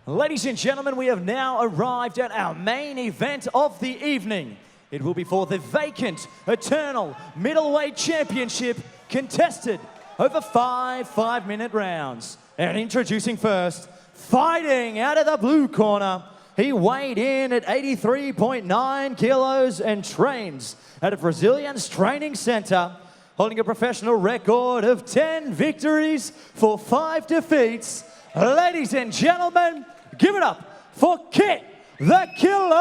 Ladies and gentlemen, we have now arrived at our main event of the evening. It will be for the vacant, eternal middleweight championship contested over 5 5-minute rounds. And introducing first, fighting out of the blue corner, he weighed in at 83.9 kilos and trains at a Brazilian's training center, holding a professional record of 10 victories for 5 defeats. Ladies and gentlemen, give it up for Kit the Killer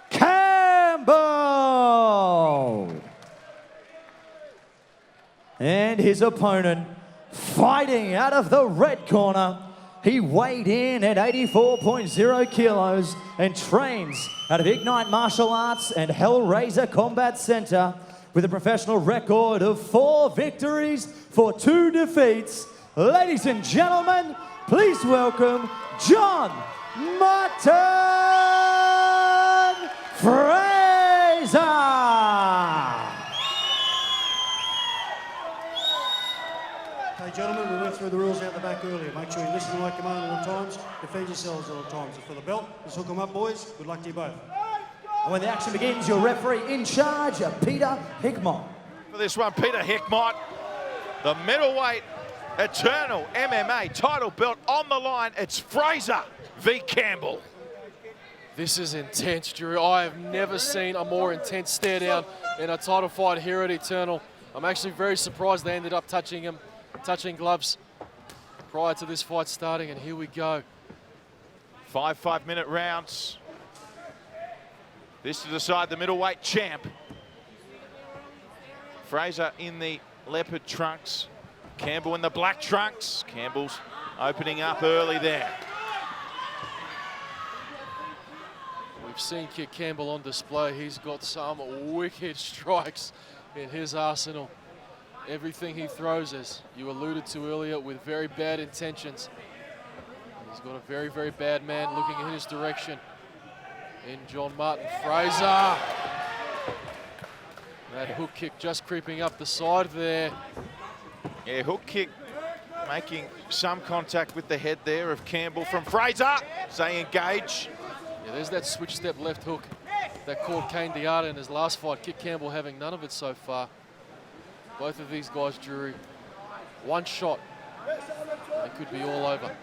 Campbell. And his opponent, fighting out of the red corner, he weighed in at 84.0 kilos and trains out of Ignite Martial Arts and Hellraiser Combat Center with a professional record of 4 victories for 2 defeats. Ladies and gentlemen, please welcome John Mutton Fraser. Hey gentlemen, we went through the rules out the back earlier. Make sure you listen to my command at all times, defend yourselves at all times. And for the belt, let's hook them up, boys. Good luck to you both. And when the action begins, your referee in charge, Peter Hickmott. For this one, Peter Hickmott, the middleweight eternal MMA title belt on the line. It's Fraser v. Campbell. This is intense, Drew. I have never seen a more intense stare down in a title fight here at Eternal. I'm actually very surprised they ended up touching gloves prior to this fight starting, and here we go. 5 5-minute rounds. This to decide the middleweight champ. Fraser in the leopard trunks, Campbell in the black trunks. Campbell's opening up early there. We've seen Kit Campbell on display. He's got some wicked strikes in his arsenal. Everything he throws, as you alluded to earlier, with very bad intentions. He's got a very, very bad man looking in his direction in John Martin Fraser. That hook kick just creeping up the side there. Yeah, hook kick making some contact with the head there of Campbell from Fraser. Say engage. Yeah, there's that switch step left hook that caught Kane Diarra in his last fight. Kit Campbell having none of it so far. Both of these guys, Drew, one shot, it could be all over.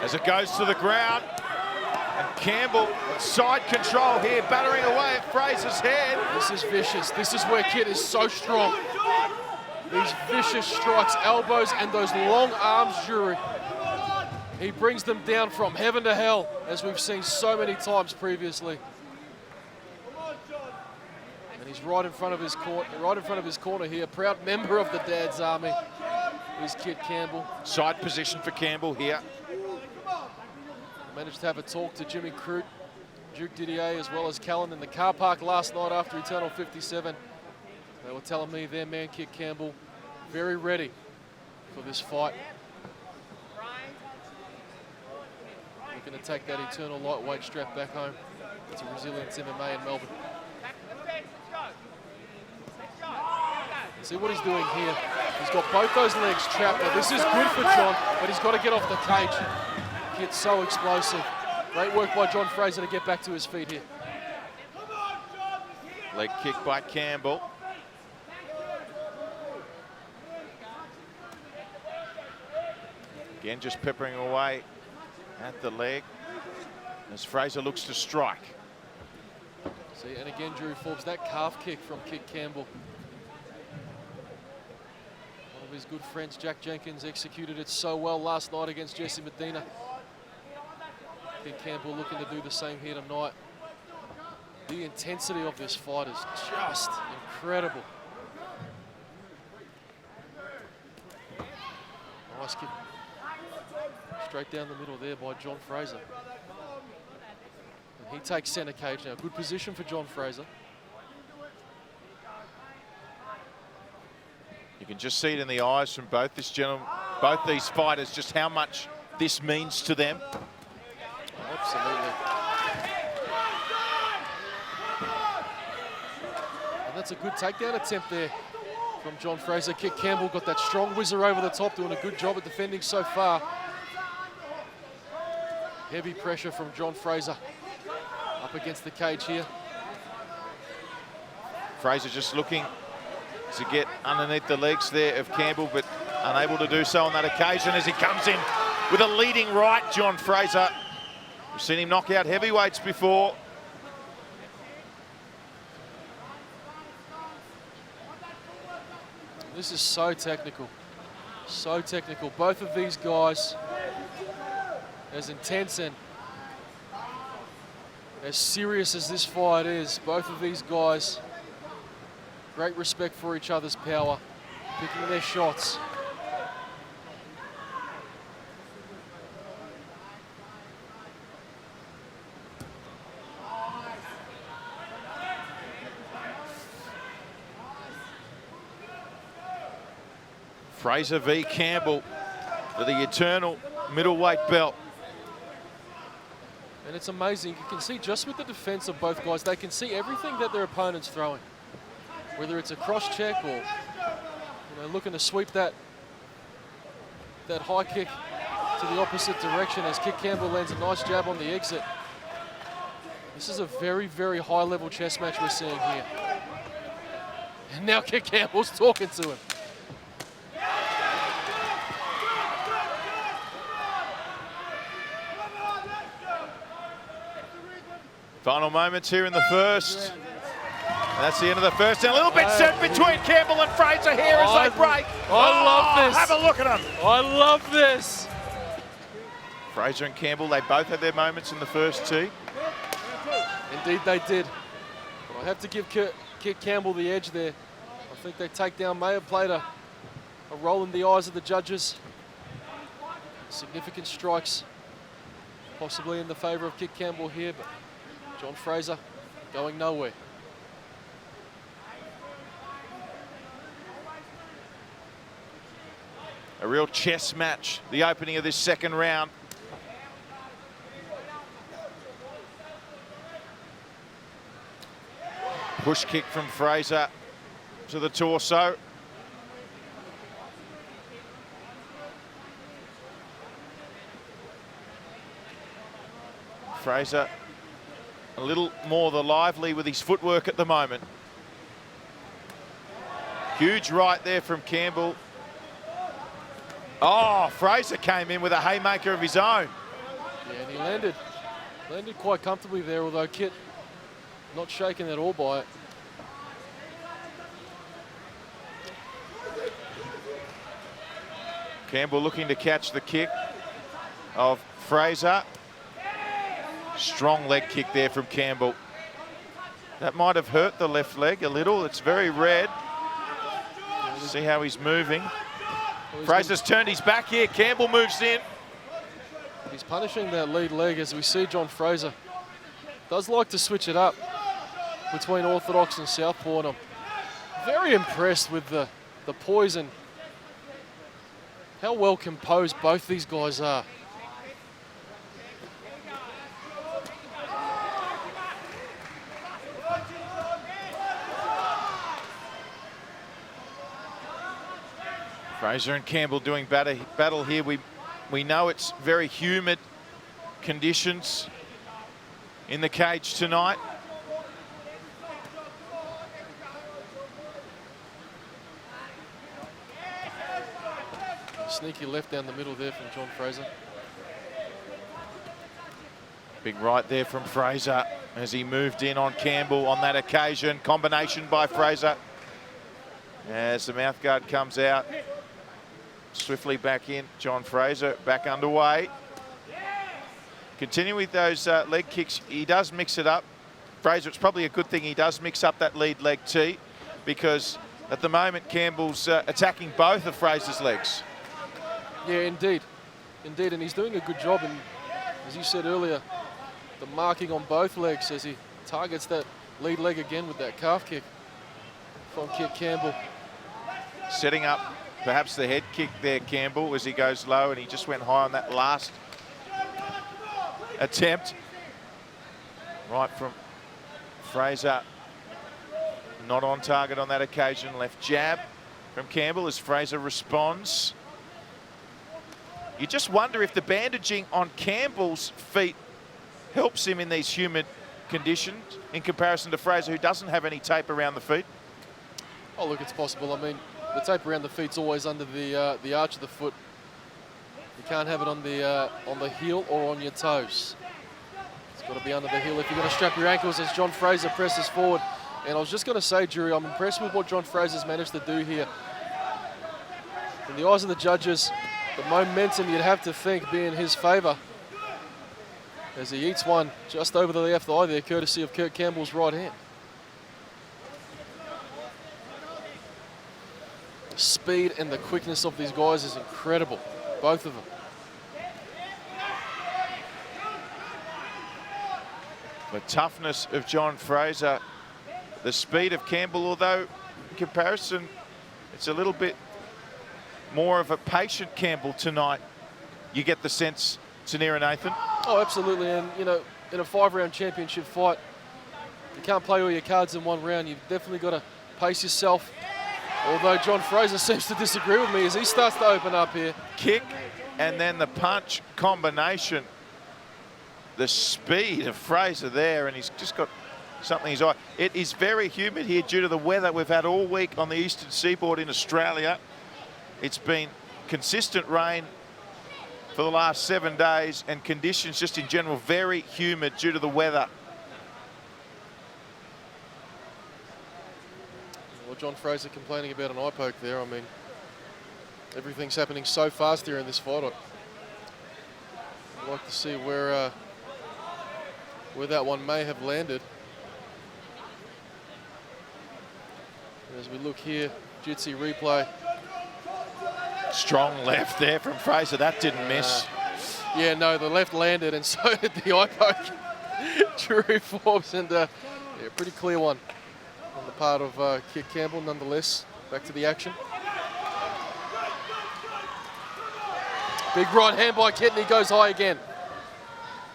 As it goes to the ground, and Campbell side control here, battering away at Fraser's head. This is vicious. This is where Kit is so strong. These vicious strikes, elbows, and those long arms, Drew. He brings them down from heaven to hell, as we've seen so many times previously. And he's right in front of his corner here. Proud member of the Dad's Army is Kit Campbell. Side position for Campbell here. Managed to have a talk to Jimmy Crute, Duke Didier, as well as Callan in the car park last night after Eternal 57. They were telling me their man Kit Campbell very ready for this fight. Looking to take that Eternal lightweight strap back home to Resilience MMA in Melbourne. See what he's doing here. He's got both those legs trapped. Now, this is good for John, but he's got to get off the cage. Kit's so explosive. Great work by John Fraser to get back to his feet here. Leg kick by Campbell. Again, just peppering away at the leg as Fraser looks to strike. See, and again, Drew Forbes, that calf kick from Kit Campbell. One of his good friends, Jack Jenkins, executed it so well last night against Jesse Medina. Kit Campbell looking to do the same here tonight. The intensity of this fight is just incredible. Nice kick. Straight down the middle there by John Fraser. And he takes center cage now. Good position for John Fraser. You can just see it in the eyes from both these fighters, just how much this means to them. Absolutely. And that's a good takedown attempt there from John Fraser. Kit Campbell got that strong whizzer over the top, doing a good job at defending so far. Heavy pressure from John Fraser up against the cage here. Fraser just looking to get underneath the legs there of Campbell, but unable to do so on that occasion as he comes in with a leading right, John Fraser. We've seen him knock out heavyweights before. This is so technical. So technical. Both of these guys as intense and as serious as this fight is, both of these guys, great respect for each other's power, picking their shots. Fraser v. Campbell for the eternal middleweight belt. And it's amazing. You can see just with the defense of both guys, they can see everything that their opponent's throwing. Whether it's a cross check or looking to sweep that high kick to the opposite direction as Kit Campbell lands a nice jab on the exit. This is a very, very high level chess match we're seeing here. And now Kit Campbell's talking to him. Final moments here in the first. And that's the end of the first. And a little bit set between Campbell and Fraser here as they break. I love this. Have a look at them. I love this. Fraser and Campbell, they both had their moments in the first tee. Indeed they did. But I have to give Kit Campbell the edge there. I think their takedown may have played a role in the eyes of the judges. Significant strikes possibly in the favour of Kit Campbell here, but John Fraser going nowhere. A real chess match, the opening of this second round. Push kick from Fraser to the torso. Fraser a little more the lively with his footwork at the moment. Huge right there from Campbell. Oh, Fraser came in with a haymaker of his own. Yeah, and he landed quite comfortably there, although Kit not shaken at all by it. Campbell looking to catch the kick of Fraser. Strong leg kick there from Campbell. That might have hurt the left leg a little. It's very red. See how he's moving. Fraser's turned his back here. Campbell moves in. He's punishing that lead leg as we see John Fraser does like to switch it up between orthodox and southpaw. And I'm very impressed with the poise and how well composed both these guys are. Fraser and Campbell doing battle here. We know it's very humid conditions in the cage tonight. Sneaky left down the middle there from John Fraser. Big right there from Fraser as he moved in on Campbell on that occasion. Combination by Fraser. As the mouthguard comes out. Swiftly back in, John Fraser back underway. Continue with those leg kicks. He does mix it up. Fraser, it's probably a good thing he does mix up that lead leg tee, because at the moment Campbell's attacking both of Fraser's legs. Yeah, indeed. Indeed, and he's doing a good job. And as you said earlier, the marking on both legs as he targets that lead leg again with that calf kick from Kit Campbell. Setting up perhaps the head kick there, Campbell, as he goes low, and he just went high on that last attempt. Right from Fraser, not on target on that occasion. Left jab from Campbell as Fraser responds. You just wonder if the bandaging on Campbell's feet helps him in these humid conditions in comparison to Fraser, who doesn't have any tape around the feet. Oh, look, it's possible. I mean, the tape around the feet's always under the arch of the foot. You can't have it on the heel or on your toes. It's got to be under the heel if you're going to strap your ankles as John Fraser presses forward. And I was just going to say, Jury, I'm impressed with what John Fraser's managed to do here. In the eyes of the judges, the momentum you'd have to think be in his favour, as he eats one just over the left eye there, courtesy of Kurt Campbell's right hand. The speed and the quickness of these guys is incredible, both of them. The toughness of John Fraser, the speed of Campbell, although in comparison, it's a little bit more of a patient Campbell tonight. You get the sense, Tanira Nathan? Oh, absolutely. And, you know, in a 5-round championship fight, you can't play all your cards in one round. You've definitely got to pace yourself. Although John Fraser seems to disagree with me as he starts to open up here. Kick and then the punch combination. The speed of Fraser there, and he's just got something in his eye. It is very humid here due to the weather we've had all week on the eastern seaboard in Australia. It's been consistent rain for the last 7 days, and conditions just in general very humid due to the weather. Well, John Fraser complaining about an eye poke there. I mean, everything's happening so fast here in this fight. I'd like to see where that one may have landed. As we look here, Jitsi replay. Strong left there from Fraser. That didn't miss. Yeah, no, the left landed, and so did the eye poke. Drew Forbes, and yeah, pretty clear one on the part of Kit Campbell, nonetheless. Back to the action. Big right hand by Kit, and he goes high again.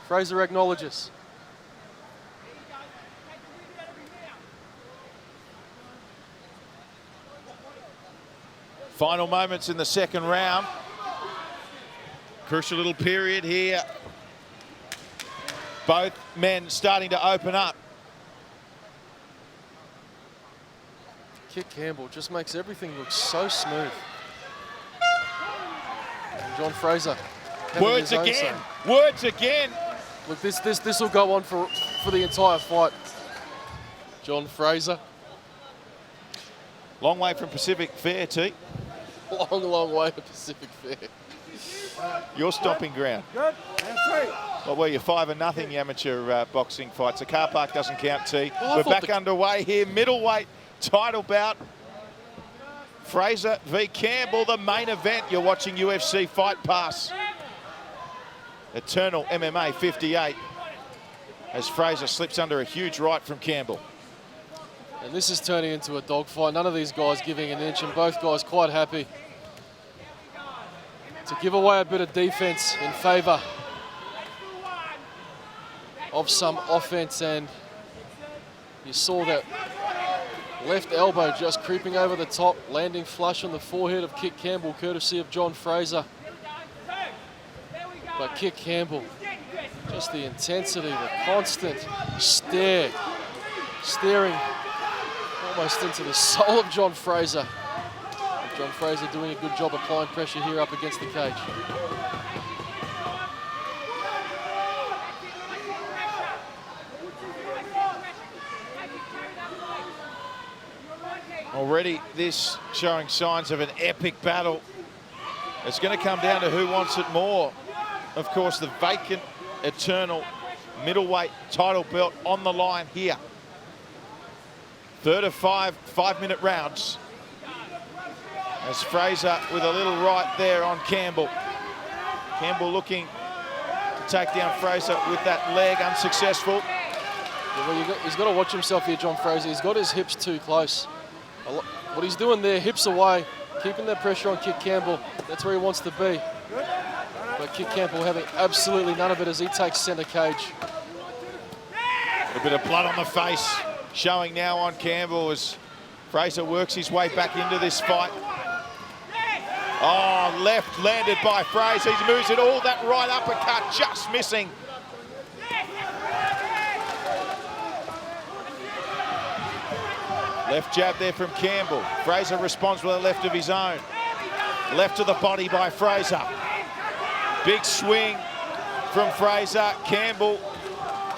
Fraser acknowledges. Final moments in the second round. Crucial little period here. Both men starting to open up. Kit Campbell just makes everything look so smooth. And John Fraser. Words again. Words again. Look, this will go on for the entire fight. John Fraser. Long way from Pacific Fair, T. Long, long way to Pacific Fair. Your stomping ground. Good. And 3. What were you, 5-0 amateur boxing fights? The car park doesn't count, T. Well, we're back underway here. Middleweight title bout. Fraser v Campbell, the main event. You're watching UFC Fight Pass. Eternal MMA 58. As Fraser slips under a huge right from Campbell. And this is turning into a dogfight. None of these guys giving an inch, and both guys quite happy to give away a bit of defense in favor of some offense. And you saw that left elbow just creeping over the top, landing flush on the forehead of Kit Campbell, courtesy of John Fraser. But Kit Campbell, just the intensity, the constant stare, staring almost into the soul of John Fraser. And John Fraser doing a good job applying pressure here up against the cage. Already this showing signs of an epic battle. It's going to come down to who wants it more. Of course, the vacant, eternal middleweight title belt on the line here. Third of 5-minute rounds. As Fraser with a little right there on Campbell. Campbell looking to take down Fraser with that leg, unsuccessful. Yeah, well, he's got to watch himself here, John Fraser. He's got his hips too close. What he's doing there, hips away, keeping that pressure on Kit Campbell. That's where he wants to be. But Kit Campbell having absolutely none of it as he takes centre cage. A bit of blood on the face showing now on Campbell as Fraser works his way back into this fight. Oh, left landed by Fraser. He moves it all. That right uppercut just missing. Left jab there from Campbell. Fraser responds with a left of his own. Left to the body by Fraser. Big swing from Fraser. Campbell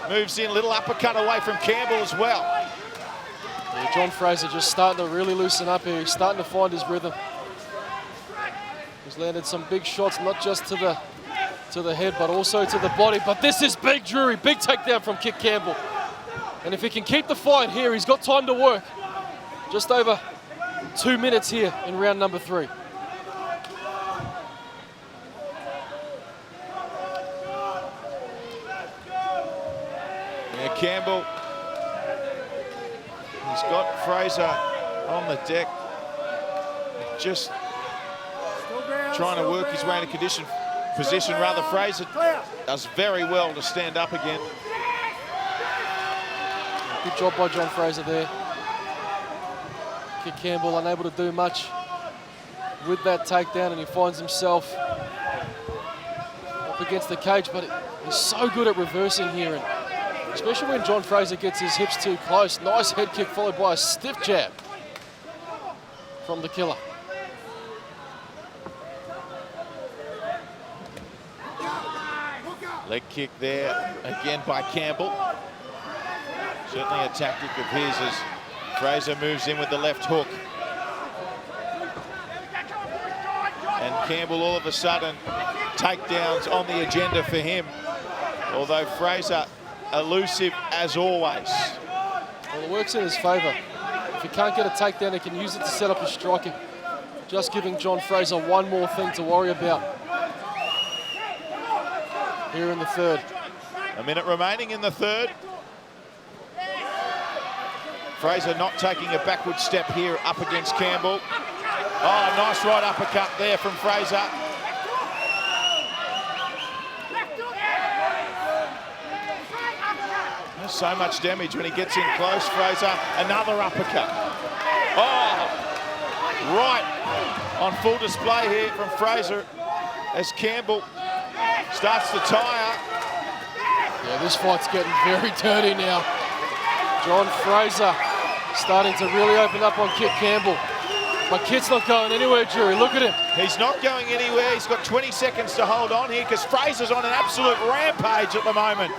moves in. Little uppercut away from Campbell as well. Yeah, John Fraser just starting to really loosen up here. He's starting to find his rhythm. He's landed some big shots, not just to the head, but also to the body. But this is big, Drury. Big takedown from Kit Campbell. And if he can keep the fight here, he's got time to work. Just over 2 minutes here in round number 3. Yeah, Campbell, he's got Fraser on the deck, just trying to work his way into position. Rather, Fraser does very well to stand up again. Good job by John Fraser there. Kit Campbell unable to do much with that takedown, and he finds himself up against the cage, but he's so good at reversing here, and especially when John Fraser gets his hips too close. Nice head kick followed by a stiff jab from the killer. Leg kick there again by Campbell. Certainly a tactic of his as Fraser moves in with the left hook. And Campbell all of a sudden, takedowns on the agenda for him. Although Fraser elusive as always. Well, it works in his favour. If he can't get a takedown, he can use it to set up his striking. Just giving John Fraser one more thing to worry about here in the third. A minute remaining in the third. Fraser not taking a backward step here up against Campbell. Oh, nice right uppercut there from Fraser. There's so much damage when he gets in close. Fraser, another uppercut. Oh, right on full display here from Fraser as Campbell starts to tire. Yeah, this fight's getting very dirty now. John Fraser starting to really open up on Kit Campbell. But Kit's not going anywhere, Drury. Look at him. He's not going anywhere. He's got 20 seconds to hold on here because Fraser's on an absolute rampage at the moment.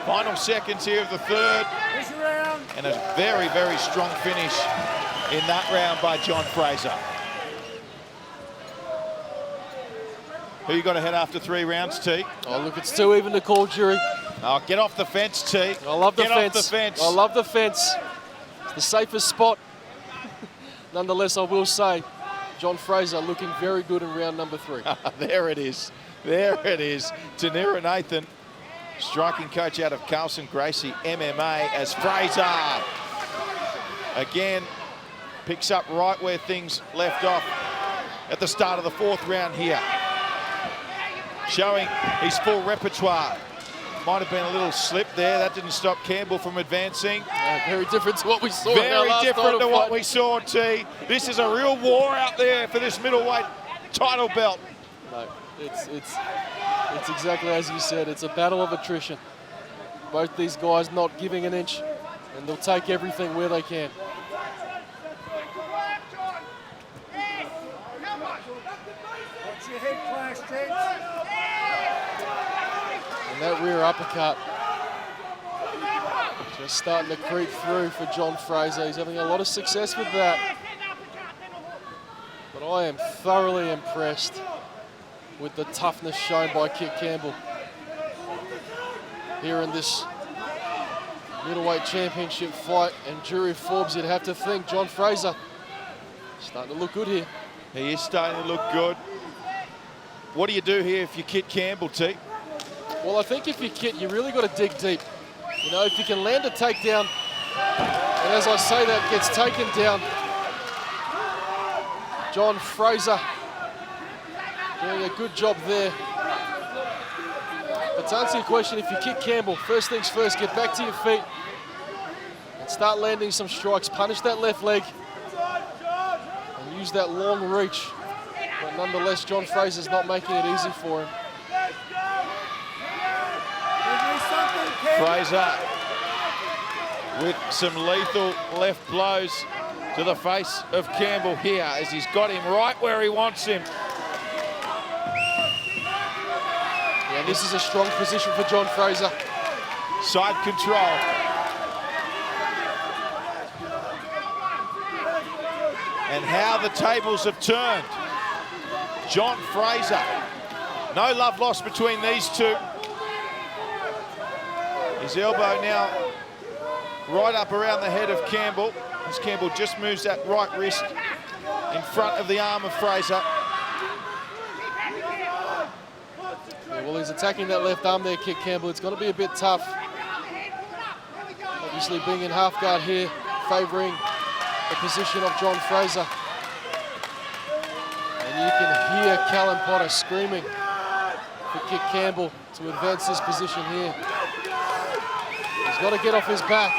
Final seconds here of the third. And a very, very strong finish in that round by John Fraser. Who you got ahead after 3 rounds, T? Oh, look, it's too even to call, Drury. Oh, get off the fence, T. I love the fence. fence. Get off the fence. I love the fence. It's the safest spot. Nonetheless, I will say, John Fraser looking very good in round number 3. There it is. There it is. Tanira Nathan, striking coach out of Carlson Gracie MMA, as Fraser again picks up right where things left off at the start of the 4th round here. Showing his full repertoire. Might have been a little slip there. That didn't stop Campbell from advancing. Very different to what we saw. Very different to what we saw, T. This is a real war out there for this middleweight title belt. No, it's exactly as you said. It's a battle of attrition. Both these guys not giving an inch, and they'll take everything where they can. And that rear uppercut just starting to creep through for John Fraser. He's having a lot of success with that. But I am thoroughly impressed with the toughness shown by Kit Campbell here in this middleweight championship fight. And Drury Forbes, you'd have to think John Fraser starting to look good here. He is starting to look good. What do you do here if you're Kit Campbell, T? Well, I think if you're Kit, you really got to dig deep. You know, if you can land a takedown, and as I say that gets taken down, John Fraser Doing a good job there. But to answer your question, if you kick Campbell, first things first, get back to your feet and start landing some strikes. Punish that left leg and use that long reach. But nonetheless, John Fraser's not making it easy for him. Fraser with some lethal left blows to the face of Campbell here as he's got him right where he wants him. Yeah, this is a strong position for John Fraser. Side control. And how the tables have turned. John Fraser. No love lost between these two. His elbow now right up around the head of Campbell, as Campbell just moves that right wrist in front of the arm of Fraser. Yeah, well, he's attacking that left arm there, kick Campbell. It's going to be a bit tough. Obviously being in half guard here, favouring the position of John Fraser. And you can hear Callum Potter screaming for kick Campbell to advance this position here. He's got to get off his back.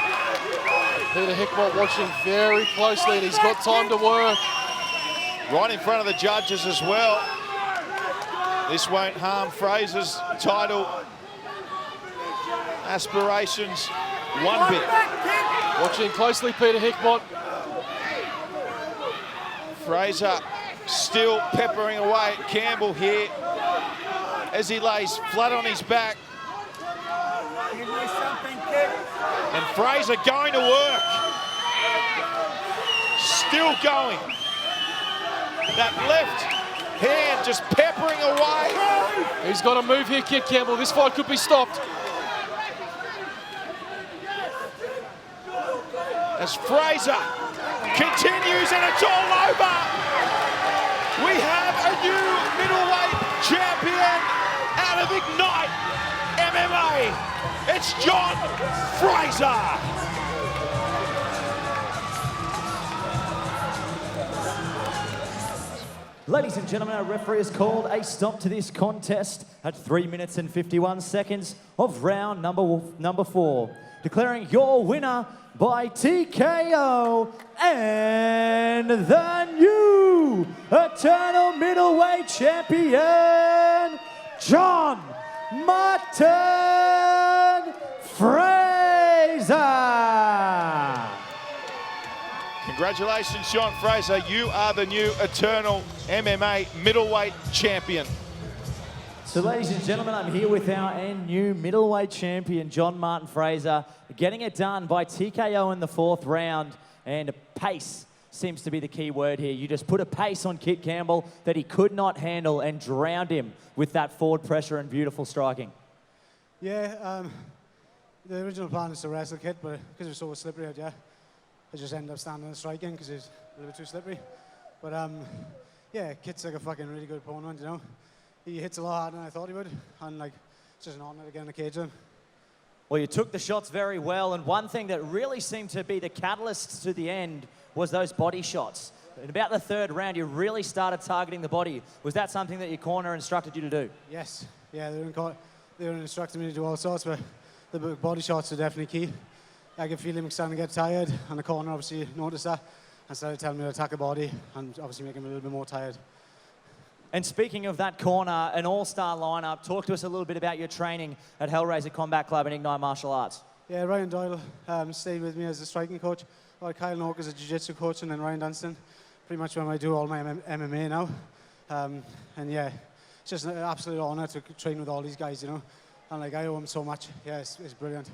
Peter Hickmott watching very closely, and he's got time to work. Right in front of the judges as well. This won't harm Fraser's title aspirations one bit. Watching closely, Peter Hickmott. Fraser still peppering away at Campbell here as he lays flat on his back. And Fraser going to work. Still going. That left hand just peppering away. He's got to move here, kick Campbell. This fight could be stopped. As Fraser continues and it's all over. We have a new middleweight champion out of Ignite MMA. It's John Fraser. Ladies and gentlemen, our referee has called a stop to this contest at 3 minutes and 51 seconds of round number 4, declaring your winner by TKO and the new eternal middleweight champion, John Martin Fraser. Congratulations, John Fraser. You are the new eternal MMA middleweight champion. So, ladies and gentlemen, I'm here with our new middleweight champion, John Martin Fraser, getting it done by TKO in the 4th round. And pace seems to be the key word here. You just put a pace on Kit Campbell that he could not handle and drowned him with that forward pressure and beautiful striking. Yeah, the original plan is to wrestle Kit, but because it was so slippery out there, I just ended up standing and striking because he's a little bit too slippery. But yeah, Kit's like a fucking really good opponent, you know. He hits a lot harder than I thought he would, and like, it's just an honor to get in the cage with him. Well, you took the shots very well, and one thing that really seemed to be the catalyst to the end was those body shots. In about the 3rd round, you really started targeting the body. Was that something that your corner instructed you to do? Yes, yeah, they were instructing me to do all sorts, but the body shots are definitely key. I could feel him starting to get tired, and the corner obviously noticed that and started telling me to attack the body and obviously make him a little bit more tired. And speaking of that corner, an all-star lineup, talk to us a little bit about your training at Hellraiser Combat Club and Ignite Martial Arts. Yeah, Ryan Doyle stayed with me as a striking coach. Kyle Noak as a jiu-jitsu coach, and then Ryan Dunstan, pretty much when I do all my MMA now. And yeah, it's just an absolute honor to train with all these guys, you know. And like, I owe them so much. Yeah, it's brilliant.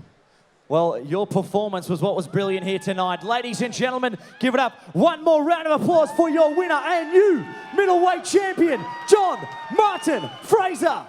Well, your performance was what was brilliant here tonight. Ladies and gentlemen, give it up. One more round of applause for your winner and new middleweight champion, John Martin Fraser.